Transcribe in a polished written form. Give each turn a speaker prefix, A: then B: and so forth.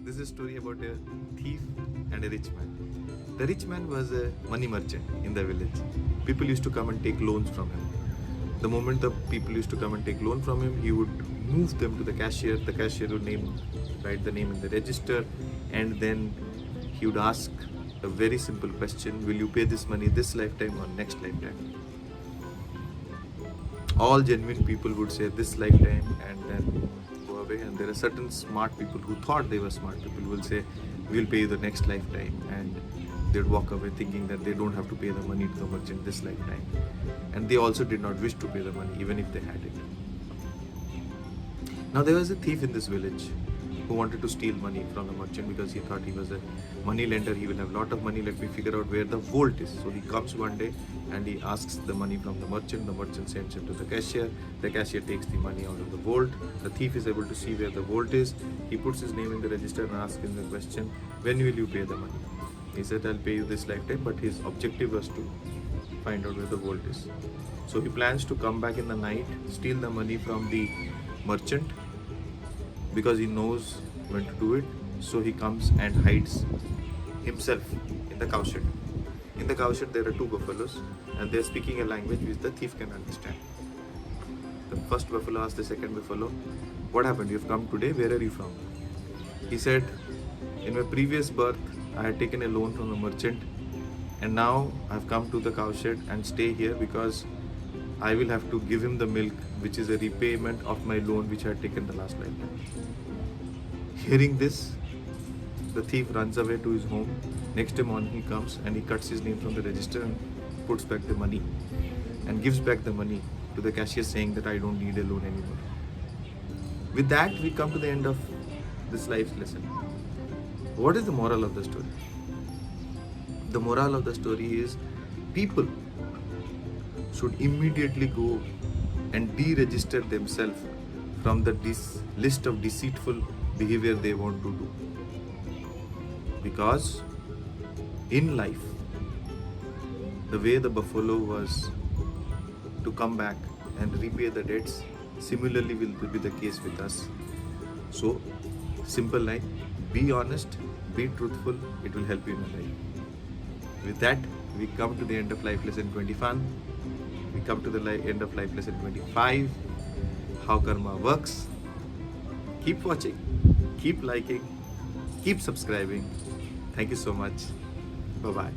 A: This is a story about a thief and a rich man. The rich man was a money merchant in the village. People used to come and take loans from him. The moment the people used to come and take loan from him, he would move them to the cashier. The cashier would write the name in the register, and then he would ask a very simple question: will you pay this money this lifetime or next lifetime? All genuine people would say this lifetime and then go away. And there are certain smart people who thought they were smart people will say, we'll pay you the next lifetime, and they'd walk away thinking that they don't have to pay the money to the merchant this lifetime. And they also did not wish to pay the money even if they had it. Now there was a thief in this village who wanted to steal money from the merchant because he thought he was a money lender. He will have a lot of money. Let me figure out where the vault is. So he comes one day and he asks the money from the merchant. The merchant sends him to the cashier. The cashier takes the money out of the vault. The thief is able to see where the vault is. He puts his name in the register and asks him the question, when will you pay the money? He said, I'll pay you this lifetime, but his objective was to find out where the vault is. So he plans to come back in the night, steal the money from the merchant because he knows when to do it. So he comes and hides himself in the cowshed. In the cowshed there are two buffaloes and they are speaking a language which the thief can understand. The first buffalo asked the second buffalo, what happened? You've come today, where are you from? He said, in my previous birth I had taken a loan from the merchant, and now I've come to the cowshed and stay here because I will have to give him the milk, which is a repayment of my loan which I had taken the last lifetime. Hearing this, the thief runs away to his home. Next day morning he comes and he cuts his name from the register and puts back the money and gives back the money to the cashier saying that I don't need a loan anymore. With that, we come to the end of this life's lesson. What is the moral of the story? The moral of the story is people should immediately go and deregister themselves from the list of deceitful behavior they want to do. Because in life, the way the buffalo was to come back and repay the debts, similarly will be the case with us. So, simple line, be honest, be truthful, it will help you in life. With that, we come to the end of life lesson 21. We come to the end of life lesson 25, how karma works. Keep watching, keep liking, keep subscribing. Thank you so much. Bye-bye.